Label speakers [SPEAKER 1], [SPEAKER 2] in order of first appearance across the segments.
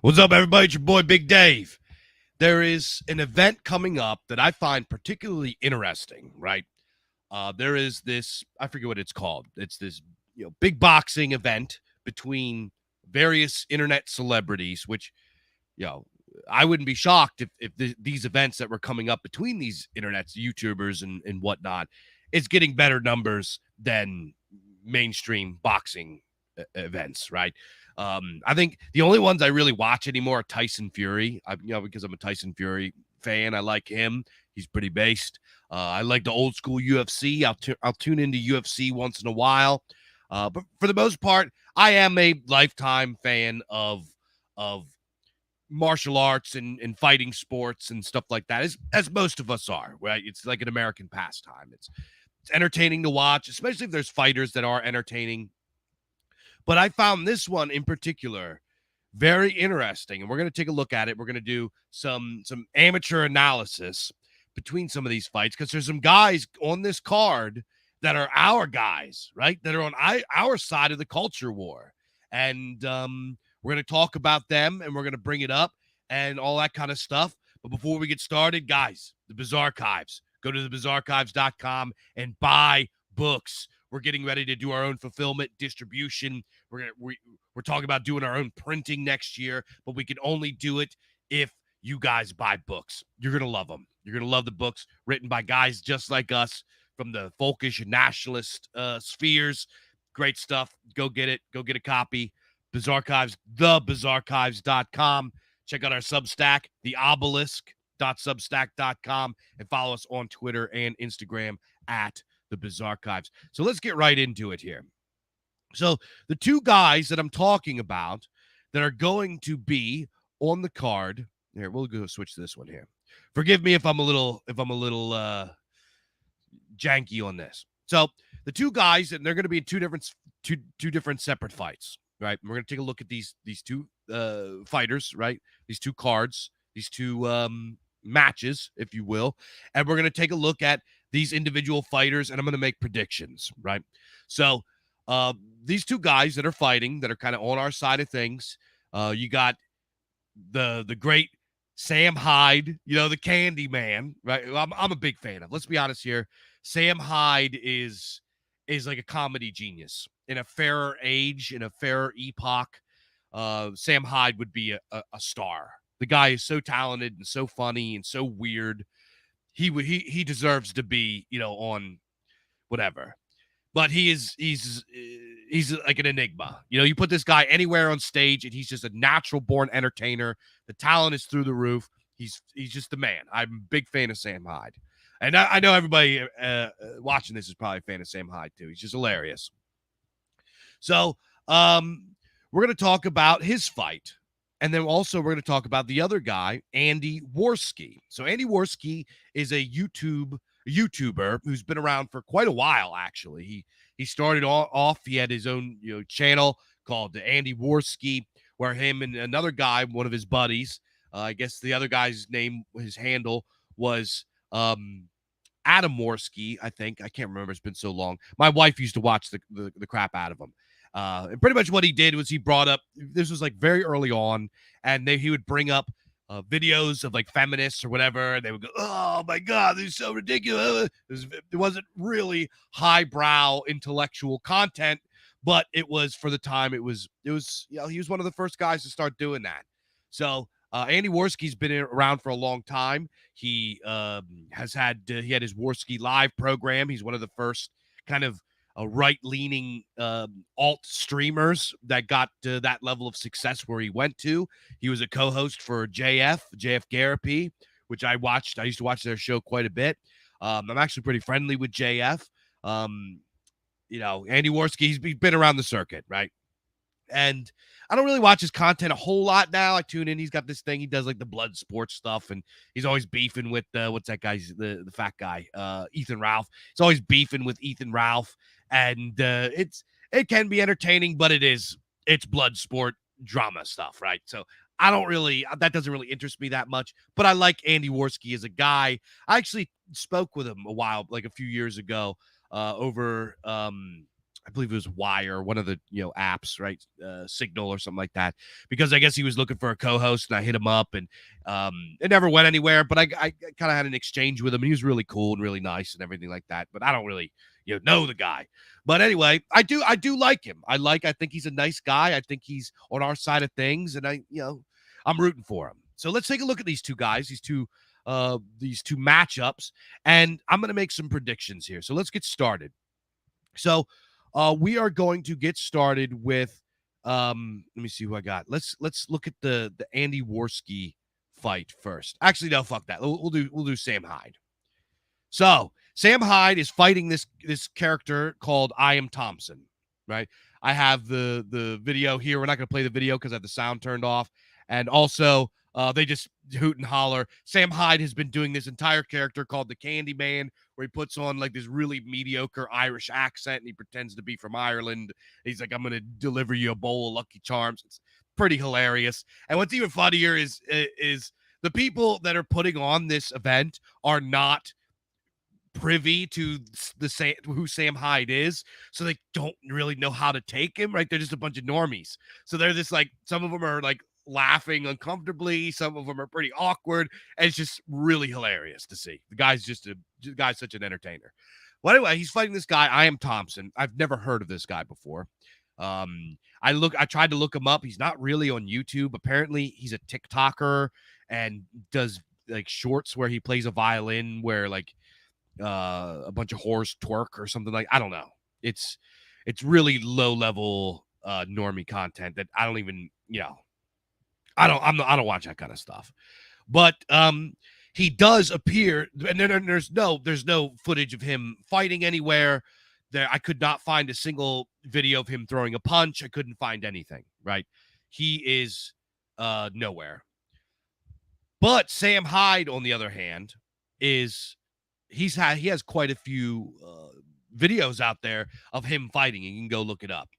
[SPEAKER 1] What's up, everybody? It's your boy, Big Dave. There is an event coming up that I find particularly interesting, right? There is this, I forget what it's called. It's this, big boxing event between various internet celebrities, which, you know, I wouldn't be shocked if these events that were coming up between these internet YouTubers and whatnot is getting better numbers than mainstream boxing events, right? I think the only ones I really watch anymore are Tyson Fury. Because I'm a Tyson Fury fan. I like him. He's pretty based. I like the old school UFC. I'll tune into UFC once in a while. But for the most part, I am a lifetime fan of martial arts and fighting sports and stuff like that, as most of us are, right? It's like an American pastime. It's entertaining to watch, especially if there's fighters that are entertaining. But I found this one in particular very interesting, and we're going to take a look at it. We're going to do some amateur analysis between some of these fights because there's some guys on this card that are our guys, right? That are on our side of the culture war, and we're going to talk about them, and we're going to bring it up and all that kind of stuff. But before we get started, guys, the Bizarchives. Go to thebizarchives.com and buy books. We're getting ready to do our own fulfillment distribution. We're talking about doing our own printing next year, but we can only do it if you guys buy books. You're going to love them. You're going to love the books written by guys just like us from the folkish and nationalist spheres. Great stuff. Go get it. Go get a copy. Bizarchives, thebizarchives.com. Check out our Substack, the obelisk.substack.com, and follow us on Twitter and Instagram at the Bizarchives. So let's get right into it here. So the two guys that I'm talking about that are going to be on the card here, we'll go switch this one here. Forgive me if I'm a little janky on this. So the two guys, and they're going to be in two different separate fights, right? And we're going to take a look at these two fighters, right? These two cards, these two matches, if you will, and we're going to take a look at these individual fighters, and I'm going to make predictions, right? So these two guys that are fighting, that are kind of on our side of things, you got the great Sam Hyde, the Candy Man, right? I'm a big fan of. Let's be honest here. Sam Hyde is like a comedy genius in a fairer age, in a fairer epoch. Sam Hyde would be a star. The guy is so talented and so funny and so weird. He deserves to be, on whatever. But he's like an enigma. You put this guy anywhere on stage and he's just a natural born entertainer. The talent is through the roof. He's just the man. I'm a big fan of Sam Hyde. And I know everybody watching this is probably a fan of Sam Hyde too. He's just hilarious. So we're going to talk about his fight. And then also we're going to talk about the other guy, Andy Warski. So Andy Warski is a YouTuber who's been around for quite a while, actually. He started off, he had his own channel called the Andy Warski, where him and another guy, one of his buddies, I guess the other guy's name, his handle was Adam Warski, I think. I can't remember. It's been so long. My wife used to watch the crap out of him. And pretty much what he did was he brought up, this was like very early on, and he would bring up videos of like feminists or whatever, and they would go, "Oh my God, this is so ridiculous." It wasn't really highbrow intellectual content, but it was, for the time, it was he was one of the first guys to start doing that. So Andy Warski's been around for a long time. He had his Warski Live program. He's one of the first kind of right-leaning alt streamers that got to that level of success where he went to. He was a co-host for JF Garapy, which I watched. I used to watch their show quite a bit. I'm actually pretty friendly with JF. Andy Warski, he's been around the circuit, right? And I don't really watch his content a whole lot now. I tune in. He's got this thing. He does like the blood sports stuff, and he's always beefing with what's that guy's the fat guy, Ethan Ralph. He's always beefing with Ethan Ralph, and it can be entertaining, but it's blood sport drama stuff, right? So that doesn't really interest me that much. But I like Andy Warski as a guy. I actually spoke with him a few years ago over I believe it was Wire, one of the apps, right? Signal or something like that. Because I guess he was looking for a co-host, and I hit him up, and it never went anywhere. But I kind of had an exchange with him, and he was really cool and really nice and everything like that. But I don't really know the guy. But anyway, I do like him. I think he's a nice guy. I think he's on our side of things, and I'm rooting for him. So let's take a look at these two guys, these two matchups, and I'm gonna make some predictions here. So let's get started. So we are going to get started with let me see who I got. Let's look at the Andy Warski fight first. Actually, no, fuck that. We'll do Sam Hyde. So Sam Hyde is fighting this character called I Am Thompson, right? I have the video here. We're not going to play the video because I have the sound turned off. And also, they just hoot and holler. Sam Hyde has been doing this entire character called the Candyman, where he puts on like this really mediocre Irish accent and he pretends to be from Ireland. He's like, I'm going to deliver you a bowl of Lucky Charms. It's pretty hilarious. And what's even funnier is the people that are putting on this event are not privy to who Sam Hyde is, so they don't really know how to take him, right? They're just a bunch of normies. So they're just like, some of them are like laughing uncomfortably, some of them are pretty awkward, and it's just really hilarious to see. The guy's such an entertainer. Well, anyway, he's fighting this guy, I Am Thompson. I've never heard of this guy before. I tried to look him up. He's not really on YouTube. Apparently, he's a TikToker and does like shorts where he plays a violin, where like a bunch of whores twerk or something like. I don't know. It's really low level normie content that I don't even I don't watch that kind of stuff. But he does appear, and there's no footage of him fighting anywhere. There, I could not find a single video of him throwing a punch. I couldn't find anything. Right? He is nowhere. But Sam Hyde, on the other hand, he has quite a few videos out there of him fighting, and you can go look it up.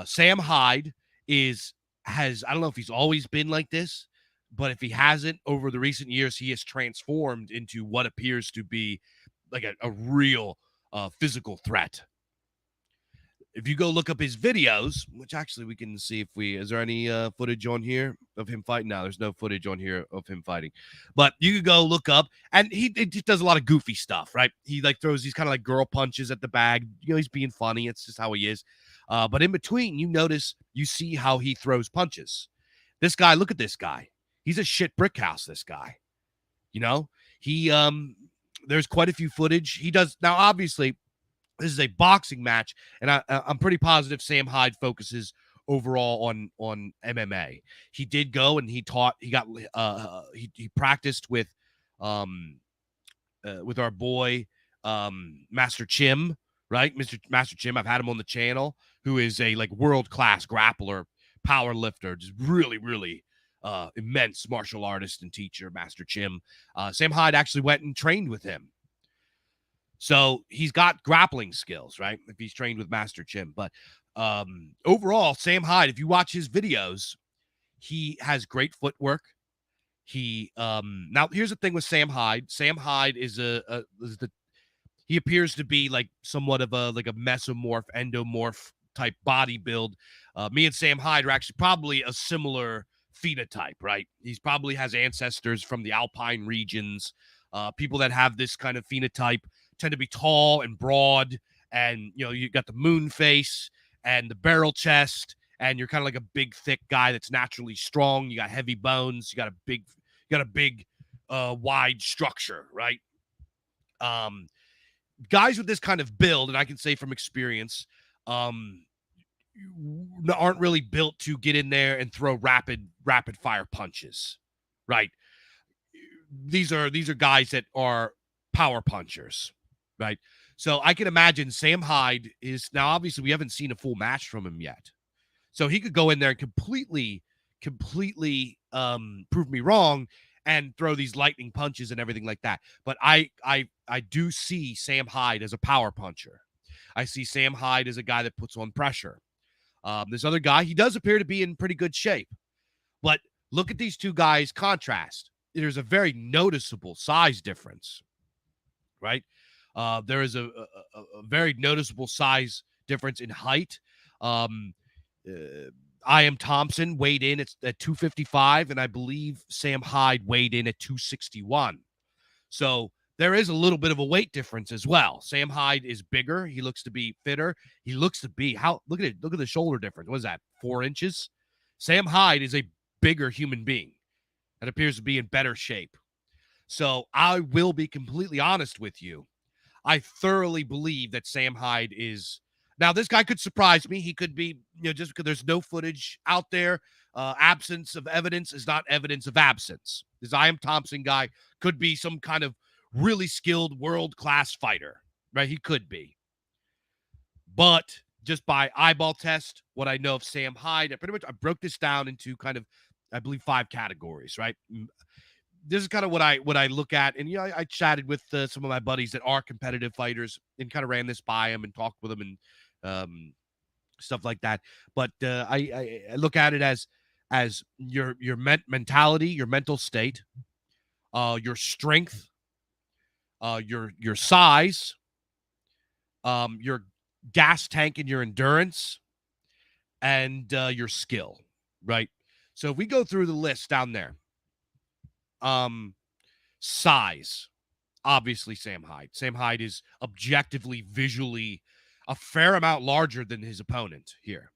[SPEAKER 1] Sam Hyde has I don't know if he's always been like this, but if he hasn't, over the recent years, he has transformed into what appears to be like a real physical threat. If you go look up his videos, which actually we can see is there any footage on here of him fighting? No, there's no footage on here of him fighting, but you could go look up, and he just does a lot of goofy stuff, right? He like throws these kind of like girl punches at the bag. He's being funny. It's just how he is. But in between, you see how he throws punches. This guy, look at this guy. He's a shit brick house, this guy. He there's quite a few footage. He does now, obviously. This is a boxing match, and I'm pretty positive Sam Hyde focuses overall on MMA. He did go and he practiced with our boy Master Chim, right? Master Chim. I've had him on the channel, who is a like world-class grappler, power lifter, just really, really immense martial artist and teacher, Master Chim. Sam Hyde actually went and trained with him. So he's got grappling skills, right? If he's trained with Master Chim. But overall, Sam Hyde, if you watch his videos, he has great footwork. He now here's the thing with Sam Hyde. Sam Hyde he appears to be like somewhat of a mesomorph, endomorph type body build. Me and Sam Hyde are actually probably a similar phenotype, right? He's probably has ancestors from the Alpine regions. People that have this kind of phenotype tend to be tall and broad, and you got the moon face and the barrel chest, and you're kind of like a big thick guy that's naturally strong. You got heavy bones, you got a big wide structure, right? Guys with this kind of build, and I can say from experience, aren't really built to get in there and throw rapid fire punches, right? These are guys that are power punchers, right? So I can imagine Sam Hyde is now, obviously we haven't seen a full match from him yet. So he could go in there and completely prove me wrong and throw these lightning punches and everything like that. But I do see Sam Hyde as a power puncher. I see Sam Hyde as a guy that puts on pressure. This other guy, he does appear to be in pretty good shape. But look at these two guys' contrast. There's a very noticeable size difference, right? There is a very noticeable size difference in height. Uh, I am Thompson weighed in at 255, and I believe Sam Hyde weighed in at 261. So there is a little bit of a weight difference as well. Sam Hyde is bigger. He looks to be fitter. He looks to be look at it. Look at the shoulder difference. What is that? 4 inches. Sam Hyde is a bigger human being that appears to be in better shape. So I will be completely honest with you. I thoroughly believe that Sam Hyde is. Now, this guy could surprise me. He could be, just because there's no footage out there, absence of evidence is not evidence of absence. This I am Thompson guy could be some kind of really skilled world-class fighter, right? He could be. But just by eyeball test, what I know of Sam Hyde, I broke this down into kind of, I believe, 5 categories, right? This is kind of what I look at. And, I chatted with some of my buddies that are competitive fighters and kind of ran this by them and talked with them and stuff like that. But I look at it as your mentality, your mental state, your strength, your size, your gas tank and your endurance, and your skill, right? So if we go through the list down there, size, obviously Sam Hyde. Sam Hyde is objectively, visually a fair amount larger than his opponent here.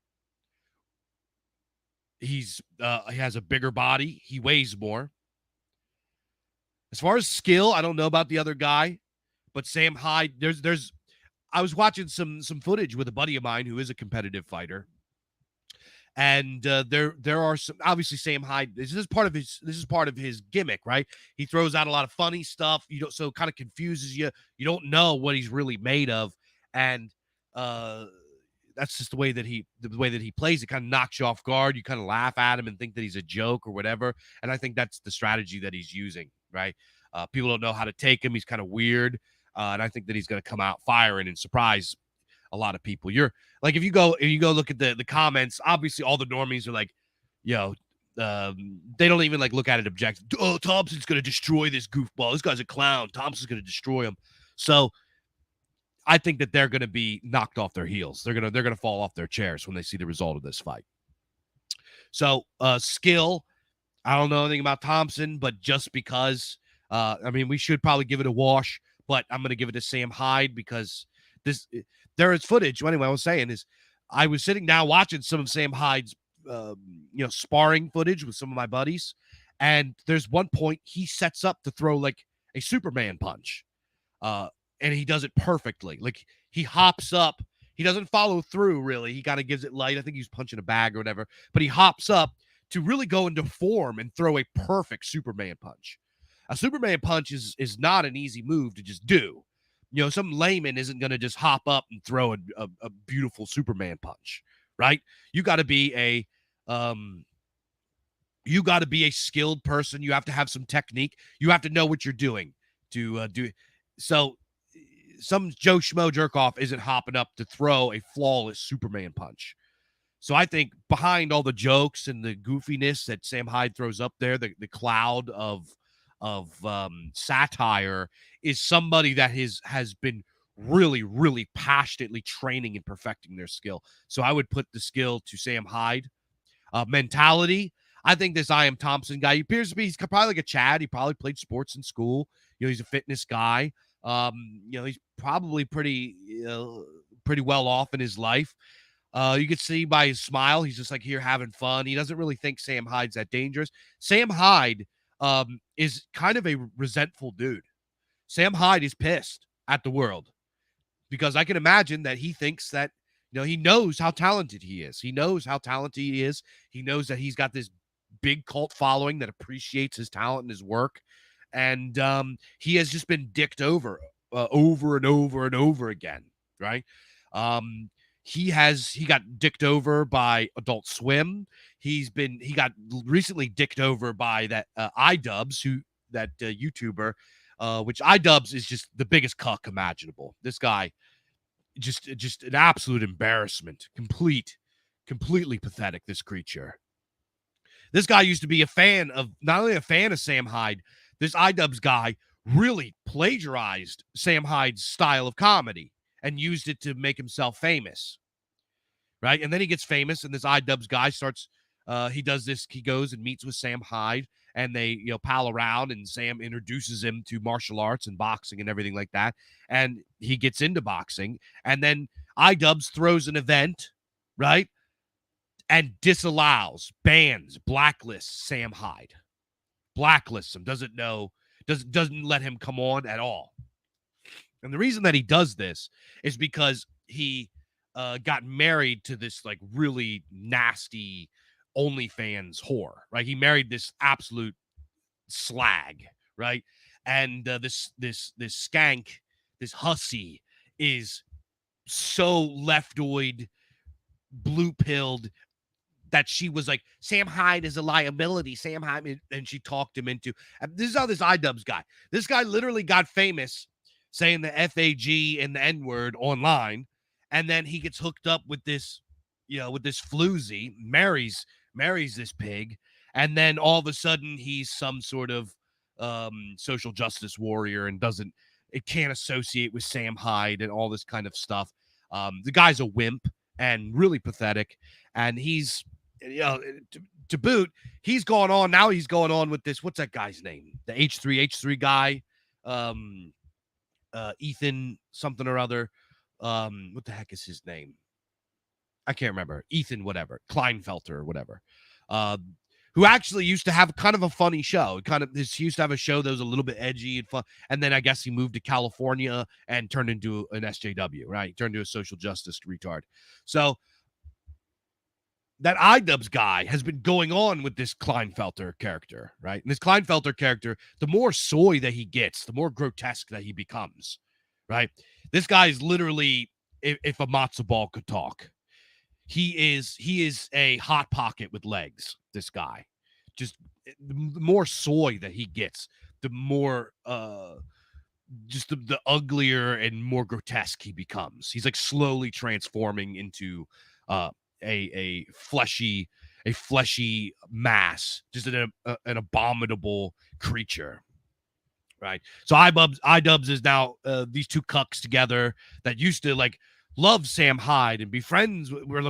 [SPEAKER 1] He has a bigger body. He weighs more. As far as skill, I don't know about the other guy, but Sam Hyde, I was watching some footage with a buddy of mine who is a competitive fighter. And there are some, obviously Sam Hyde, this is part of his gimmick, right? He throws out a lot of funny stuff. So it kind of confuses you. You don't know what he's really made of. And that's just the way that he plays. It kind of knocks you off guard. You kind of laugh at him and think that he's a joke or whatever. And I think that's the strategy that he's using, right? People don't know how to take him. He's kind of weird. And I think that he's going to come out firing and surprise a lot of people. You're like, if you go look at the comments, obviously all the normies are like, they don't even like look at it objective. Oh, Thompson's going to destroy this goofball. This guy's a clown. Thompson's going to destroy him. So I think that they're going to be knocked off their heels. They're going to fall off their chairs when they see the result of this fight. So skill, I don't know anything about Thompson, but just because, we should probably give it a wash, but I'm going to give it to Sam Hyde because there is footage. Anyway, I was saying is I was sitting down watching some of Sam Hyde's, sparring footage with some of my buddies. And there's one point he sets up to throw like a Superman punch. And he does it perfectly. Like he hops up. He doesn't follow through really. He kind of gives it light. I think he's punching a bag or whatever, but he hops up to really go into form and throw a perfect Superman punch. A Superman punch is not an easy move to just do. Some layman isn't going to just hop up and throw a beautiful Superman punch, right? You got to be a skilled person. You have to have some technique. You have to know what you're doing to do. So some Joe Schmo jerk-off isn't hopping up to throw a flawless Superman punch. So I think behind all the jokes and the goofiness that Sam Hyde throws up there, the cloud of satire is somebody that has been really, really passionately training and perfecting their skill. So I would put the skill to Sam Hyde. Mentality, I think this I am Thompson guy, he appears to be, he's probably like a Chad. He probably played sports in school. He's a fitness guy. He's probably pretty well off in his life. You could see by his smile, he's just like here having fun. He doesn't really think Sam Hyde's that dangerous. Sam Hyde is kind of a resentful dude. Sam Hyde is pissed at the world because I can imagine that he thinks that, he knows how talented he is. He knows how talented he is. He knows that he's got this big cult following that appreciates his talent and his work. And he has just been dicked over and over and over again, right? He got dicked over by Adult Swim. He got recently dicked over by that iDubbbz, that YouTuber, which iDubbbz is just the biggest cuck imaginable. This guy, just an absolute embarrassment, completely pathetic. This creature. This guy used to be not only a fan of Sam Hyde. This iDubbbz guy really plagiarized Sam Hyde's style of comedy and used it to make himself famous. right? And then he gets famous, and this iDubbbz guy starts. He does this. He goes and meets with Sam Hyde, and they pal around, and Sam introduces him to martial arts and boxing and everything like that, and he gets into boxing, and then iDubbbz throws an event, right, and disallows, bans, blacklists Sam Hyde, blacklists him, doesn't let him come on at all. And the reason that he does this is because he got married to this like really nasty OnlyFans whore, right? He married this absolute slag, right? And this skank, this hussy, is so leftoid, blue pilled that she was like, Sam Hyde is a liability. Sam Hyde, and she talked him into. This is how this iDubbbz guy. This guy literally got famous saying the FAG and the N word online, and then he gets hooked up with this, with this floozy, marries this pig, and then all of a sudden he's some sort of social justice warrior and can't associate with Sam Hyde and all this kind of stuff. The guy's a wimp and really pathetic, and he's to boot, he's going on with this, what's that guy's name, the H3 guy, Ethan something or other, what the heck is his name, I can't remember, Ethan whatever, Kleinfelter or whatever, who actually used to have kind of a funny show. He used to have a show that was a little bit edgy and fun, and then I guess he moved to California and turned into an SJW, right? Turned into a social justice retard. So that iDubbbz guy has been going on with this Kleinfelter character, right? And this Kleinfelter character, the more soy that he gets, the more grotesque that he becomes, right? This guy is literally, if a matzo ball could talk, he is a hot pocket with legs. This guy, just the more soy that he gets, the more just the uglier and more grotesque he becomes. He's like slowly transforming into a fleshy mass, just an abominable creature, right? So iDubbbz is now these two cucks together that used to like love Sam Hyde and be friends. We're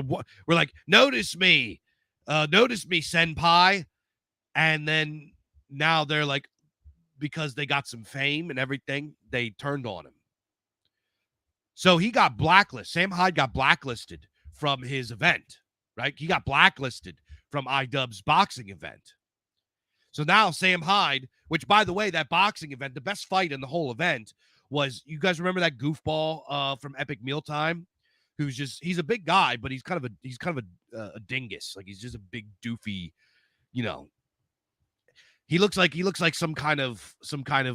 [SPEAKER 1] like, notice me, senpai, and then now they're like, because they got some fame and everything, they turned on him. So he got blacklisted. Sam Hyde got blacklisted from his event, right? He got blacklisted from iDubbbz's boxing event. So now Sam Hyde, which by the way, that boxing event, the best fight in the whole event was, you guys remember that goofball from Epic Mealtime, he's a big guy, but he's kind of a dingus. Like he's just a big doofy, he looks like some kind of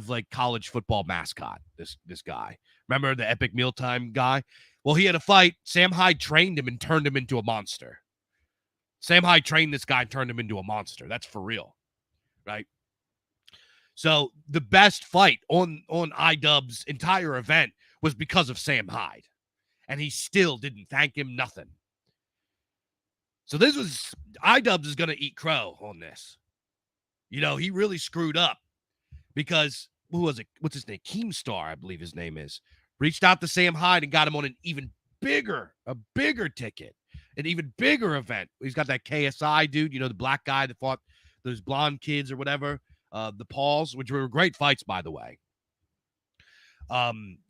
[SPEAKER 1] like college football mascot. This guy. Remember the Epic Mealtime guy? Well, he had a fight. Sam Hyde trained him and turned him into a monster. Sam Hyde trained this guy and turned him into a monster. That's for real, right? So the best fight on iDubbbz's entire event was because of Sam Hyde, and he still didn't thank him, nothing. So iDubbbz is going to eat crow on this. He really screwed up because, who was it? What's his name? Keemstar, I believe his name is. Reached out to Sam Hyde and got him on an even bigger ticket, an even bigger event. He's got that KSI dude, the black guy that fought those blonde kids or whatever, the Pauls, which were great fights, by the way.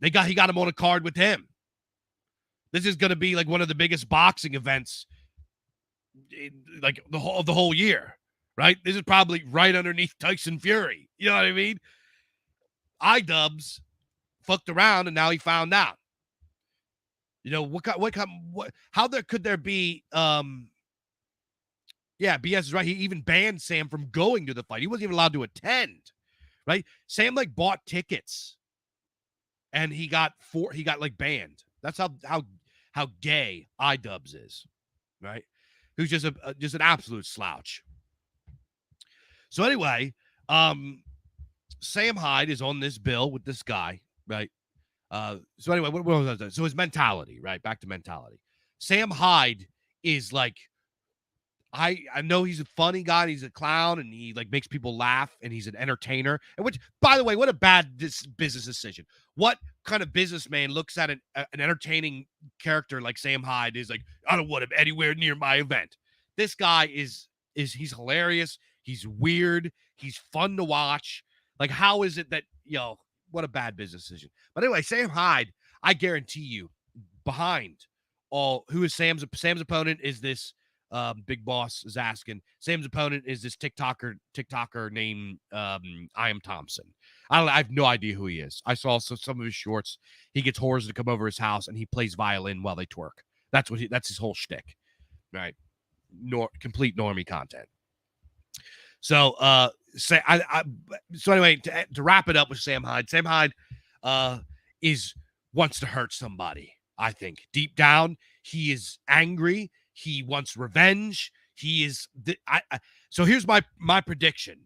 [SPEAKER 1] He got him on a card with him. This is going to be like one of the biggest boxing events, like the whole year, right? This is probably right underneath Tyson Fury. You know what I mean? iDubbbz fucked around, and now he found out. How could there be BS is right. He even banned Sam from going to the fight. He wasn't even allowed to attend, right? Sam like bought tickets and he got like banned. That's how gay iDubbbz is, right? Who's just an absolute slouch. So anyway, Sam Hyde is on this bill with this guy, right? So anyway, what was that? So his mentality, right? Back to mentality. Sam Hyde is like I know he's a funny guy, and he's a clown, and he like makes people laugh, and he's an entertainer. And which, by the way, what a bad business decision. What kind of businessman looks at an entertaining character like Sam Hyde is like, I don't want him anywhere near my event. This guy is he's hilarious. He's weird. He's fun to watch. Like, how is it that, what a bad business decision. But anyway, Sam Hyde, I guarantee you, behind who is Sam's opponent is this Big Boss is asking. Sam's opponent is this TikToker named I Am Thompson. I have no idea who he is. I saw some of his shorts. He gets whores to come over his house and he plays violin while they twerk. That's his whole shtick, right? Complete normie content. So so anyway, to wrap it up with Sam Hyde wants to hurt somebody. I think deep down he is angry. He wants revenge. He is. So here's my prediction.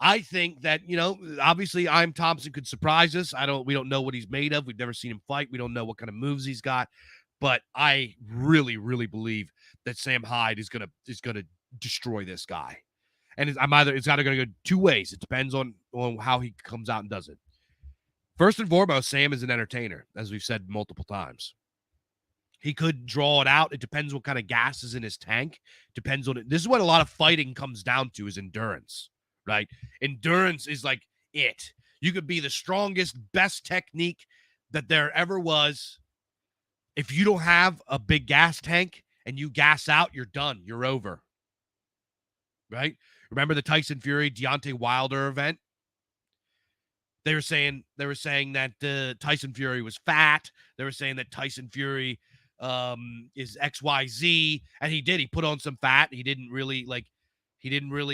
[SPEAKER 1] I think that, obviously I Am Thompson could surprise us. We don't know what he's made of. We've never seen him fight. We don't know what kind of moves he's got. But I really, really believe that Sam Hyde is gonna destroy this guy. And it's either going to go two ways. It depends on how he comes out and does it. First and foremost, Sam is an entertainer, as we've said multiple times. He could draw it out. It depends what kind of gas is in his tank. Depends on it. This is what a lot of fighting comes down to, is endurance, right? Endurance is like it. You could be the strongest, best technique that there ever was. If you don't have a big gas tank and you gas out, you're done. You're over. Right? Remember the Tyson Fury Deontay Wilder event? They were saying that Tyson Fury was fat. They were saying that Tyson Fury is XYZ, and he did. He put on some fat. He didn't really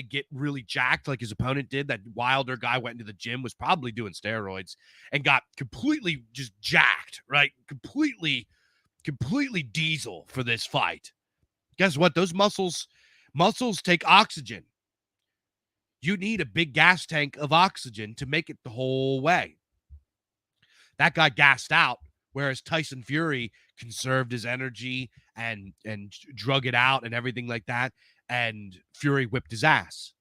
[SPEAKER 1] get really jacked like his opponent did. That Wilder guy went into the gym, was probably doing steroids, and got completely just jacked, right? Completely diesel for this fight. Guess what? Those muscles take oxygen. You need a big gas tank of oxygen to make it the whole way. That guy gassed out, whereas Tyson Fury conserved his energy and drug it out and everything like that, and Fury whipped his ass.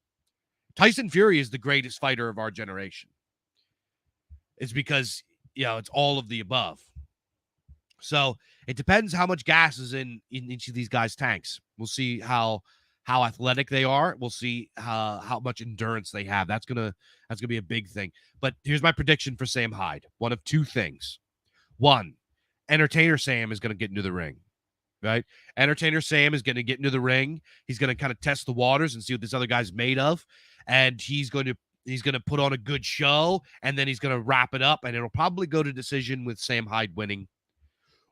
[SPEAKER 1] Tyson Fury is the greatest fighter of our generation. It's because, it's all of the above. So it depends how much gas is in each of these guys' tanks. We'll see how athletic they are. We'll see how much endurance they have. That's gonna be a big thing. But here's my prediction for Sam Hyde. One of two things. One, Entertainer Sam is gonna get into the ring. Right? Entertainer Sam is gonna get into the ring. He's gonna kind of test the waters and see what this other guy's made of. And he's gonna put on a good show, and then he's gonna wrap it up, and it'll probably go to decision with Sam Hyde winning.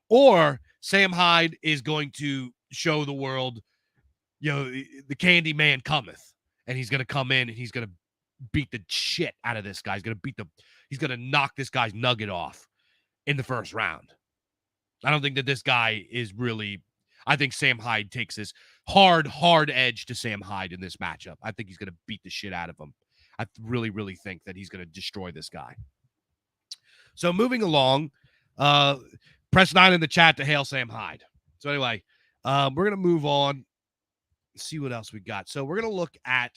[SPEAKER 1] Or Sam Hyde is going to show the world, the Candy Man cometh, and he's going to come in and he's going to beat the shit out of this guy. He's going to knock this guy's nugget off in the first round. I don't think that this guy is really, I think Sam Hyde takes this hard edge to Sam Hyde in this matchup. I think he's going to beat the shit out of him. I really, really think that he's going to destroy this guy. So moving along, press 9 in the chat to hail Sam Hyde. So anyway, we're going to move on. See what else we got. So we're going to look at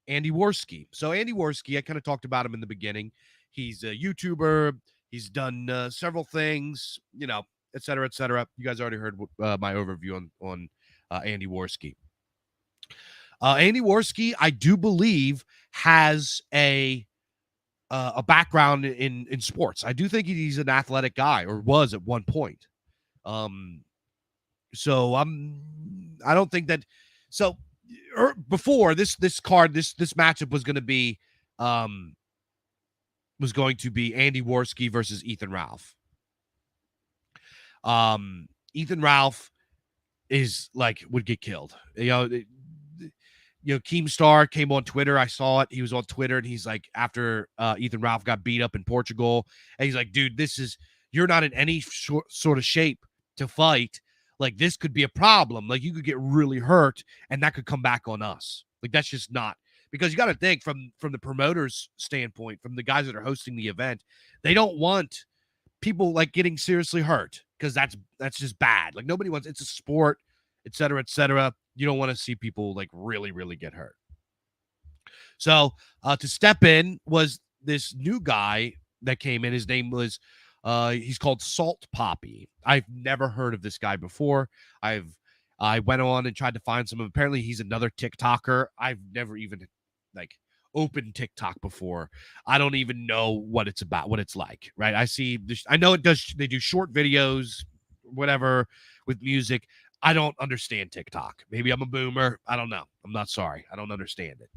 [SPEAKER 1] Andy Warski. So Andy Warski, I kind of talked about him in the beginning. He's a YouTuber. He's done several things, et cetera, et cetera. You guys already heard my overview on Andy Warski. Andy Warski, I do believe, has a background in sports. I do think he's an athletic guy, or was at one point. So I don't think that. So before this matchup was going to be Andy Warski versus Ethan Ralph. Ethan Ralph would get killed. Keemstar came on Twitter. I saw it. He was on Twitter, and he's like, after Ethan Ralph got beat up in Portugal, and he's like, dude, you're not in any sort of shape to fight. Like, this could be a problem. Like, you could get really hurt, and that could come back on us. Like, that's just not, because you got to think from the promoter's standpoint, from the guys that are hosting the event, they don't want people like getting seriously hurt, because that's just bad. Like, nobody wants. It's a sport. et cetera, et cetera. You don't want to see people like really, really get hurt. So to step in was this new guy that came in. His name was he's called Salt Poppy. I've never heard of this guy before. I went on and tried to find some. Apparently, he's another TikToker. I've never even like opened TikTok before. I don't even know what it's about, what it's like. Right? I see. I know it does. They do short videos, whatever, with music. I don't understand TikTok. Maybe I'm a boomer. I don't know. I'm not sorry. I don't understand it.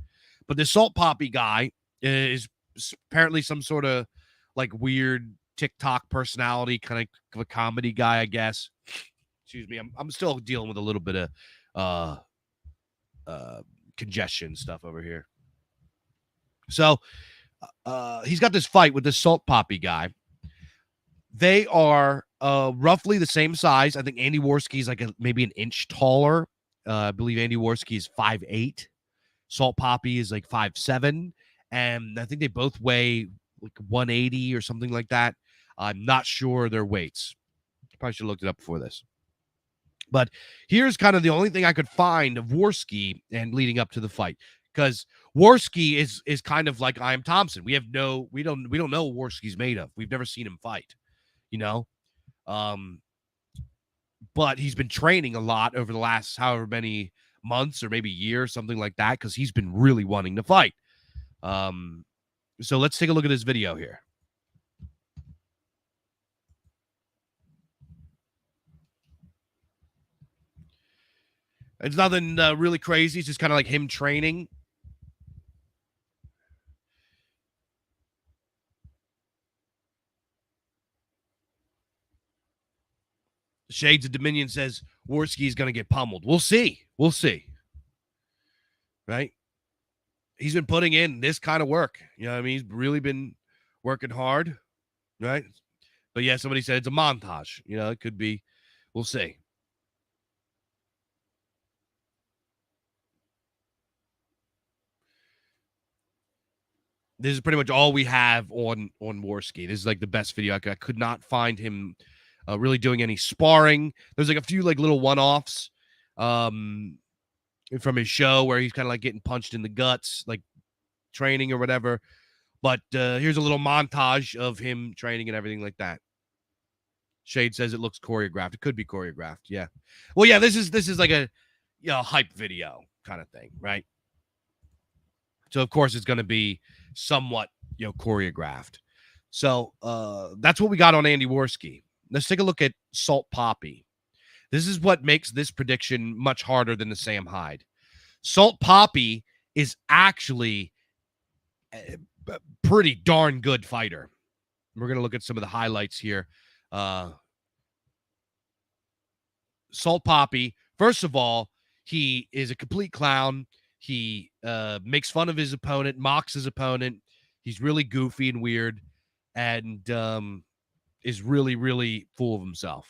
[SPEAKER 1] But the Salt Poppy guy is apparently some sort of like weird TikTok personality, kind of a comedy guy, I guess. Excuse me. I'm still dealing with a little bit of congestion stuff over here. So he's got this fight with this Salt Poppy guy. They are roughly the same size. I think Andy Warski is like maybe an inch taller. I believe Andy Warski is 5'8". Salt Poppy is like 5'7", and I think they both weigh like 180 or something like that. I'm not sure their weights. Probably should have looked it up before this. But here's kind of the only thing I could find of Warski and leading up to the fight, because Warski is kind of like I Am Thompson. We don't know what Warski's made of. We've never seen him fight, you know. But he's been training a lot over the last however many months or maybe year, something like that, because he's been really wanting to fight. So let's take a look at this video here. It's nothing really crazy. It's just kind of like him training. Shades of Dominion says Warski is going to get pummeled. We'll see. We'll see. Right? He's been putting in this kind of work. You know what I mean? He's really been working hard. Right? But yeah, somebody said it's a montage. You know, it could be. We'll see. This is pretty much all we have on Warski. This is like the best video. I could not find him really doing any sparring. There's like a few like little one-offs from his show where he's kind of like getting punched in the guts, like training or whatever. But here's a little montage of him training and everything like that. Shade says it looks choreographed. It could be choreographed. Yeah. Well, yeah, this is like a hype video kind of thing, right? So of course it's going to be somewhat choreographed. So that's what we got on Andy Warski. Let's take a look at Salt Poppy. This is what makes this prediction much harder than the Sam Hyde. Salt Poppy is actually a pretty darn good fighter. We're going to look at some of the highlights here. Salt Poppy, first of all, he is a complete clown. He makes fun of his opponent, mocks his opponent. He's really goofy and weird, and is really, really full of himself.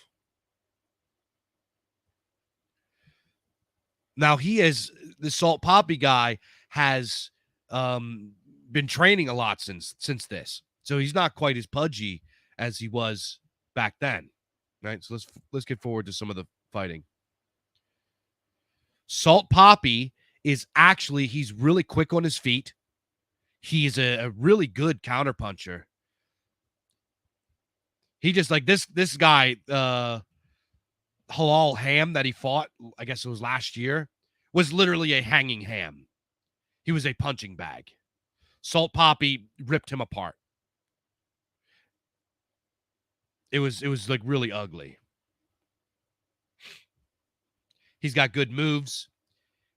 [SPEAKER 1] Now, the Salt Poppy guy has been training a lot since this. So he's not quite as pudgy as he was back then. Right? So let's get forward to some of the fighting. Salt Poppy is actually, he's really quick on his feet. He's a really good counterpuncher. He just like this guy, Halal Ham that he fought, I guess it was last year, was literally a hanging ham. He was a punching bag. Salt Poppy ripped him apart. It was like really ugly. He's got good moves.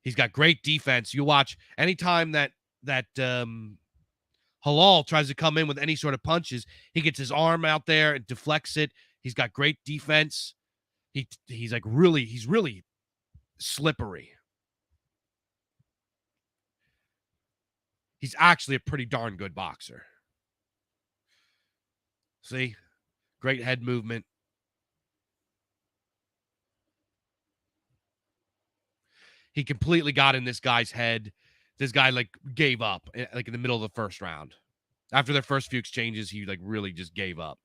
[SPEAKER 1] He's got great defense. You watch anytime that Halal tries to come in with any sort of punches, he gets his arm out there and deflects it. He's got great defense. He's really slippery. He's actually a pretty darn good boxer. See? Great head movement. He completely got in this guy's head. This guy like gave up like in the middle of the first round. After their first few exchanges, he like really just gave up.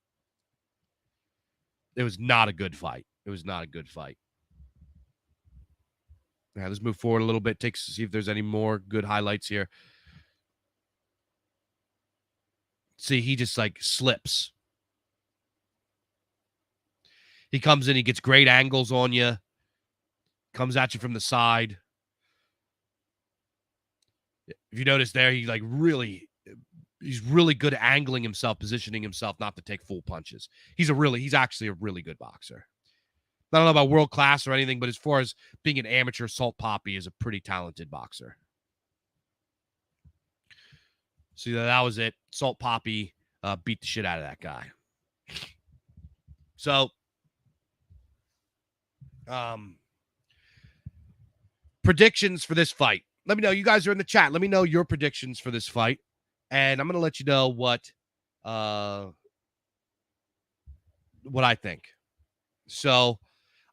[SPEAKER 1] It was not a good fight. It was not a good fight. Yeah, let's move forward a little bit. See if there's any more good highlights here. See, he just like slips. He comes in, he gets great angles on you, comes at you from the side. If you notice there, he's really good at angling himself, positioning himself not to take full punches. He's actually a really good boxer. I don't know about world class or anything, but as far as being an amateur, Salt Poppy is a pretty talented boxer. So that was it. Salt Poppy beat the shit out of that guy. So, predictions for this fight. Let me know. You guys are in the chat. Let me know your predictions for this fight, and I'm going to let you know what I think. So,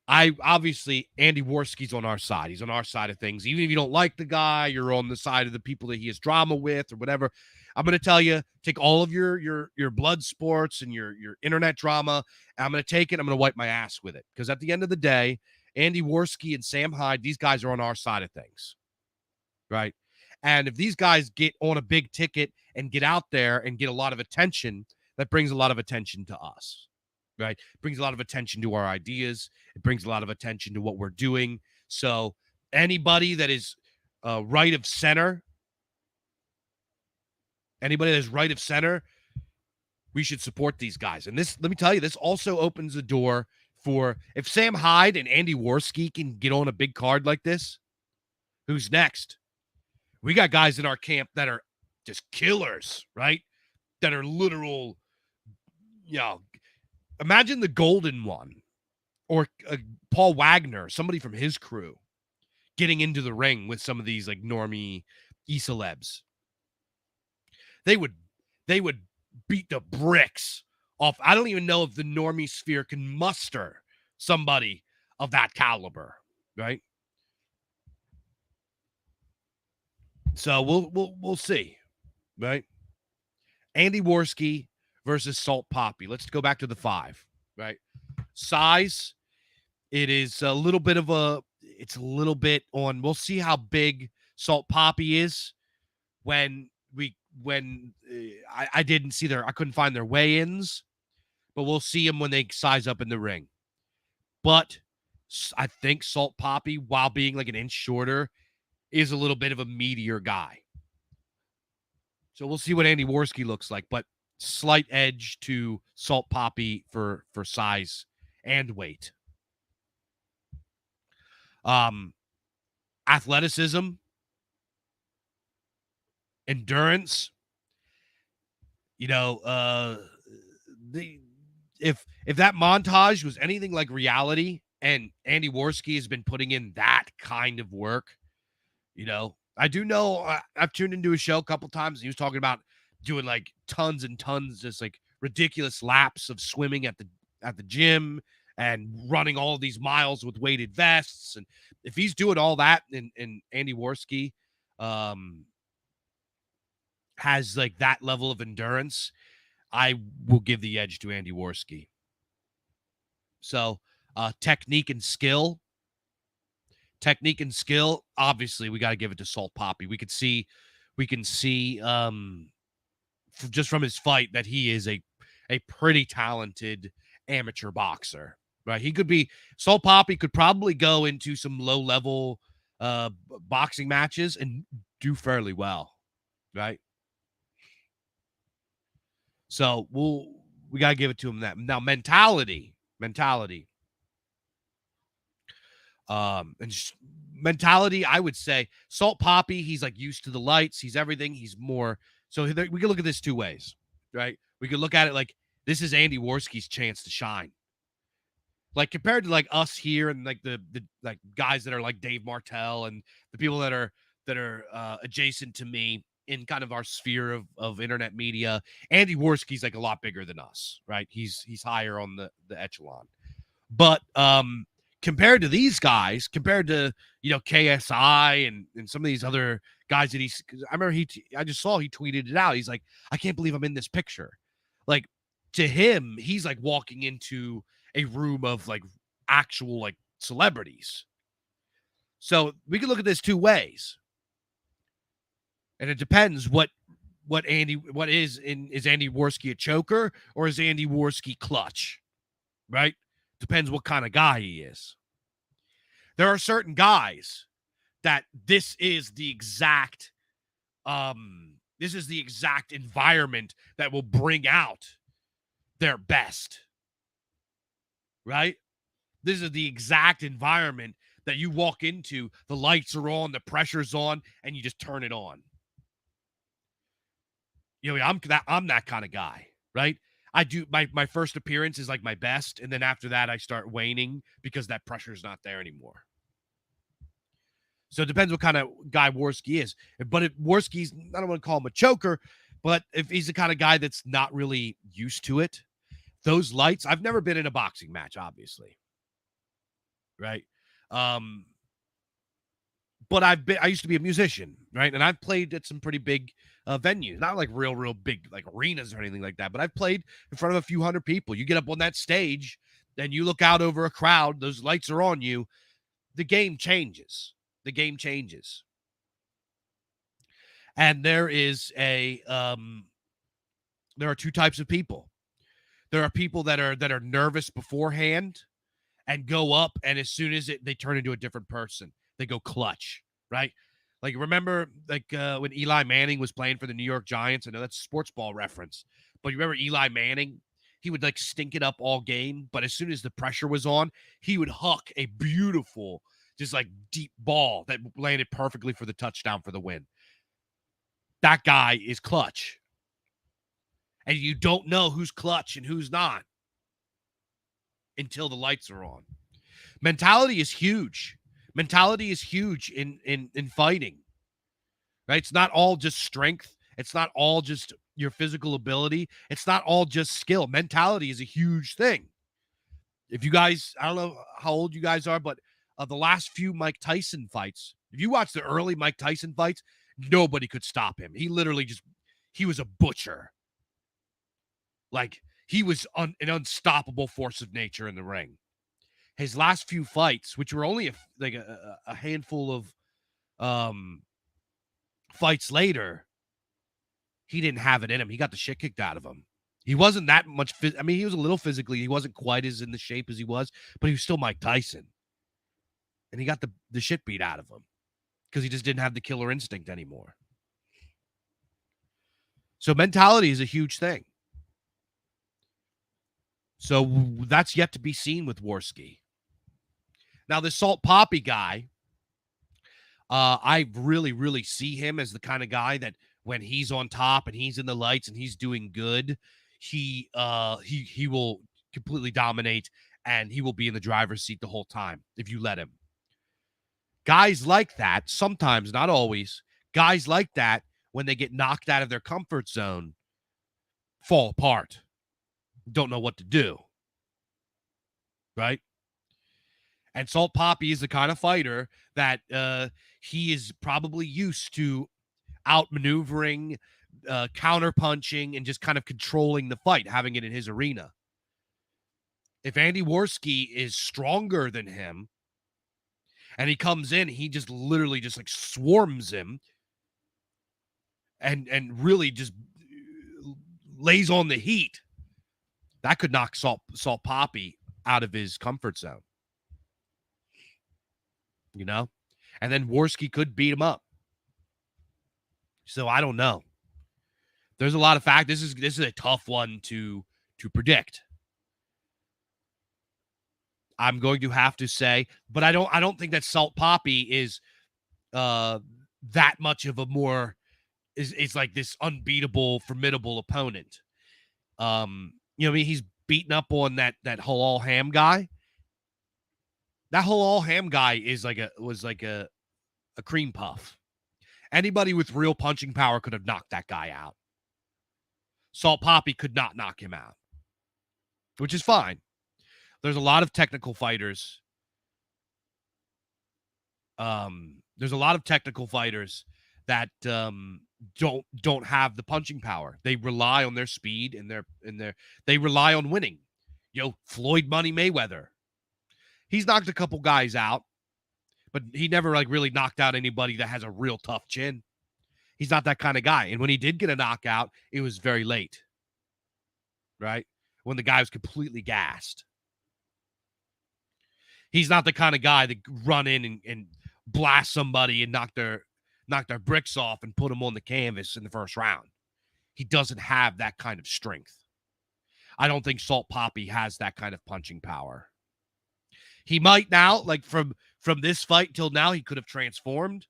[SPEAKER 1] obviously Andy Warski's on our side. He's on our side of things. Even if you don't like the guy, you're on the side of the people that he has drama with or whatever. I'm going to tell you, take all of your blood sports and your internet drama. And I'm going to take it. I'm going to wipe my ass with it. Because at the end of the day, Andy Warski and Sam Hyde, these guys are on our side of things. Right. And if these guys get on a big ticket and get out there and get a lot of attention, that brings a lot of attention to us. Right. It brings a lot of attention to our ideas. It brings a lot of attention to what we're doing. So anybody that is right of center, we should support these guys. And this, let me tell you, this also opens the door for, if Sam Hyde and Andy Warski can get on a big card like this, who's next? We got guys in our camp that are just killers, right? That are literal, imagine the Golden One or Paul Wagner, somebody from his crew, getting into the ring with some of these like normie e-celebs. They would beat the bricks off. I don't even know if the normie sphere can muster somebody of that caliber, right? So we'll see, right? Andy Warski versus Salt Poppy. Let's go back to the 5, right? Size, it is a little bit on. We'll see how big Salt Poppy is when I didn't see I couldn't find their weigh-ins, but we'll see them when they size up in the ring. But I think Salt Poppy, while being like an inch shorter, is a little bit of a meatier guy. So we'll see what Andy Warski looks like, but slight edge to Salt Poppy for size and weight. Athleticism, endurance. If that montage was anything like reality, and Andy Warski has been putting in that kind of work, I do know I've tuned into his show a couple times. And he was talking about doing like tons and tons, just like ridiculous laps of swimming at the gym and running all of these miles with weighted vests. And if he's doing all that, and Andy Warski has like that level of endurance, I will give the edge to Andy Warski. So technique and skill, obviously we got to give it to Salt Poppy. We can see just from his fight that he is a pretty talented amateur boxer, right? Salt Poppy could probably go into some low level boxing matches and do fairly well, right? So we got to give it to him. That now mentality. And mentality, I would say Salt Poppy, he's like used to the lights. He's everything. He's more. So we can look at this 2 ways, right? We could look at it like this is Andy Warski's chance to shine. Like compared to like us here and like the like guys that are like Dave Martell and the people that are adjacent to me in kind of our sphere of internet media, Andy Warski's like a lot bigger than us, right? He's higher on the echelon. But compared to these guys, compared to, KSI and some of these other guys that I remember I just saw he tweeted it out. He's like, I can't believe I'm in this picture. Like to him, he's like walking into a room of like actual like celebrities. So we can look at this two ways. And it depends what is Andy Warski a choker or is Andy Warski clutch, right? Depends what kind of guy he is. There are certain guys that this is the exact environment that will bring out their best, right? This is the exact environment that you walk into, the lights are on, the pressure's on, and you just turn it on. You know, I'm that kind of guy, right? I do my first appearance is like my best, and then after that I start waning because that pressure's not there anymore. So it depends what kind of guy Warski is. But if Warski's, I don't want to call him a choker, but if he's the kind of guy that's not really used to it, those lights, I've never been in a boxing match, obviously. Right. But I used to be a musician, right? And I've played at some pretty big venues, not like real big like arenas or anything like that, but I've played in front of a few hundred people. You get up on that stage, then you look out over a crowd, those lights are on you. The game changes. The game changes. And there are two types of people. There are people that are nervous beforehand and go up, and as soon as they turn into a different person, they go clutch, right? Like, remember, like, when Eli Manning was playing for the New York Giants? I know that's a sports ball reference, but you remember Eli Manning? He would, like, stink it up all game, but as soon as the pressure was on, he would huck a beautiful, just, like, deep ball that landed perfectly for the touchdown for the win. That guy is clutch. And you don't know who's clutch and who's not until the lights are on. Mentality is huge. Mentality is huge in fighting. Right? It's not all just strength. It's not all just your physical ability. It's not all just skill. Mentality is a huge thing. If you guys, I don't know how old you guys are, but the last few Mike Tyson fights, if you watch the early Mike Tyson fights, nobody could stop him. He literally he was a butcher. Like, he was an unstoppable force of nature in the ring. His last few fights, which were only a handful of fights later, he didn't have it in him. He got the shit kicked out of him. He wasn't that much. I mean, he was a little physically. He wasn't quite as in the shape as he was, but he was still Mike Tyson. And he got the shit beat out of him because he just didn't have the killer instinct anymore. So mentality is a huge thing. So that's yet to be seen with Warski. Now, the Salt Poppy guy, I really see him as the kind of guy that when he's on top and he's in the lights and he's doing good, he will completely dominate and he will be in the driver's seat the whole time if you let him. Guys like that, sometimes, not always, guys like that, when they get knocked out of their comfort zone, fall apart. Don't know what to do. Right? And Salt Poppy is the kind of fighter that he is probably used to outmaneuvering, counterpunching, and just kind of controlling the fight, having it in his arena. If Andy Warski is stronger than him and he comes in, he just literally just like swarms him and really just lays on the heat, that could knock Salt Poppy out of his comfort zone. You know? And then Warski could beat him up. So I don't know. There's a lot of fact. This is a tough one to predict. I'm going to have to say, but I don't think that Salt Poppy is that much of a more is like this unbeatable, formidable opponent. You know, I mean, he's beaten up on that Halal Ham guy. That Halal Ham guy was like a cream puff. Anybody with real punching power could have knocked that guy out. Salt Poppy could not knock him out, which is fine. There's a lot of technical fighters. There's a lot of technical fighters that don't have the punching power. They rely on their speed and they rely on winning. You know, Floyd Money Mayweather. He's knocked a couple guys out, but he never like really knocked out anybody that has a real tough chin. He's not that kind of guy. And when he did get a knockout, it was very late, right? When the guy was completely gassed. He's not the kind of guy that run in and blast somebody and knock their bricks off and put them on the canvas in the first round. He doesn't have that kind of strength. I don't think Salt Poppy has that kind of punching power. He might now, like from this fight till now, he could have transformed.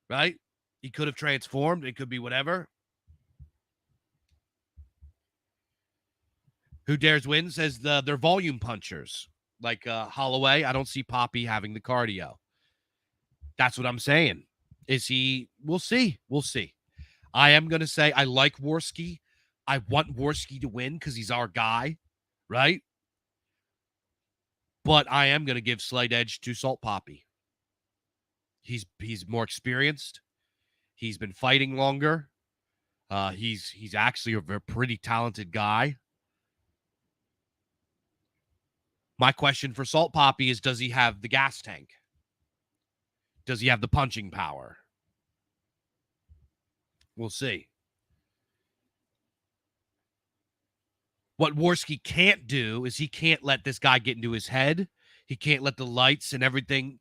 [SPEAKER 1] Right? He could have transformed. It could be whatever. Who Dares Win says they're volume punchers. Like Holloway, I don't see Poppy having the cardio. That's what I'm saying. Is he? We'll see. We'll see. I am going to say I like Warski. I want Warski to win because he's our guy, right? But I am going to give slight edge to Salt Poppy. He's more experienced. He's been fighting longer. He's actually a very pretty talented guy. My question for Salt Poppy is, does he have the gas tank? Does he have the punching power? We'll see. What Warski can't do is he can't let this guy get into his head. He can't let the lights and everything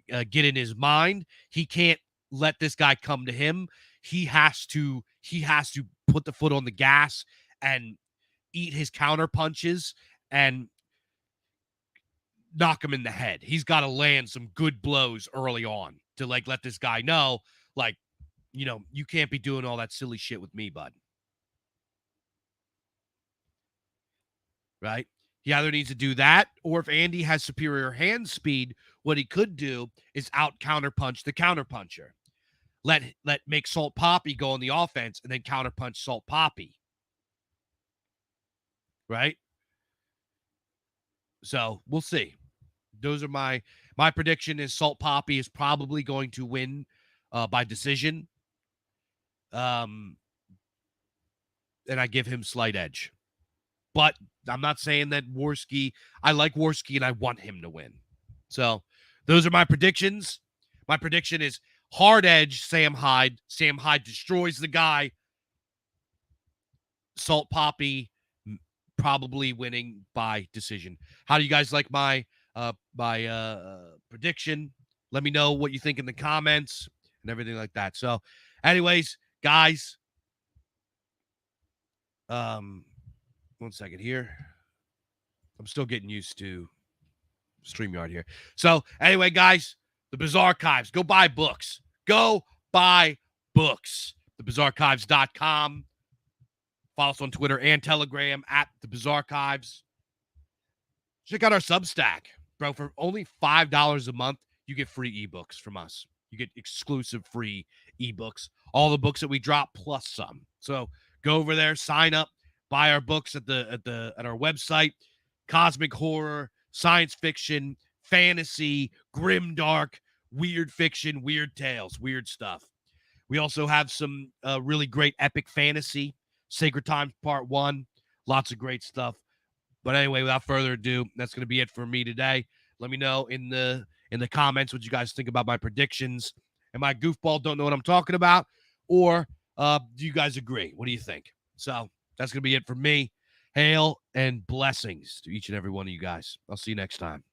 [SPEAKER 1] get in his mind. He can't let this guy come to him. He has to put the foot on the gas and eat his counter punches and knock him in the head. He's got to land some good blows early on to like let this guy know, like, you know, you can't be doing all that silly shit with me, bud. Right? He either needs to do that, or if Andy has superior hand speed, what he could do is out counterpunch the counterpuncher. Let make Salt Poppy go on the offense and then counterpunch Salt Poppy. Right? So we'll see. Those are my prediction is Salt Poppy is probably going to win by decision. And I give him slight edge. But I'm not saying that Warski, I like Warski and I want him to win. So those are my predictions. My prediction is hard edge, Sam Hyde. Sam Hyde destroys the guy. Salt Poppy probably winning by decision. How do you guys like my prediction? Let me know what you think in the comments and everything like that. So anyways, guys, 1 second here. I'm still getting used to StreamYard here. So anyway, guys, the Bizarre Archives. Go buy books. Go buy books. TheBizarreArchives.com. Follow us on Twitter and Telegram at The Bizarre Archives. Check out our Substack. Bro, for only $5 a month, you get free ebooks from us. You get exclusive free ebooks. All the books that we drop plus some. So go over there, sign up, buy our books at our website. Cosmic horror, science fiction, fantasy, grimdark, weird fiction, weird tales, weird stuff. We also have some really great epic fantasy. Sacred Times Part 1. Lots of great stuff. But anyway, without further ado, that's going to be it for me today. Let me know in the comments what you guys think about my predictions. Am I goofball, don't know what I'm talking about? Or do you guys agree? What do you think? So that's going to be it for me. Hail and blessings to each and every one of you guys. I'll see you next time.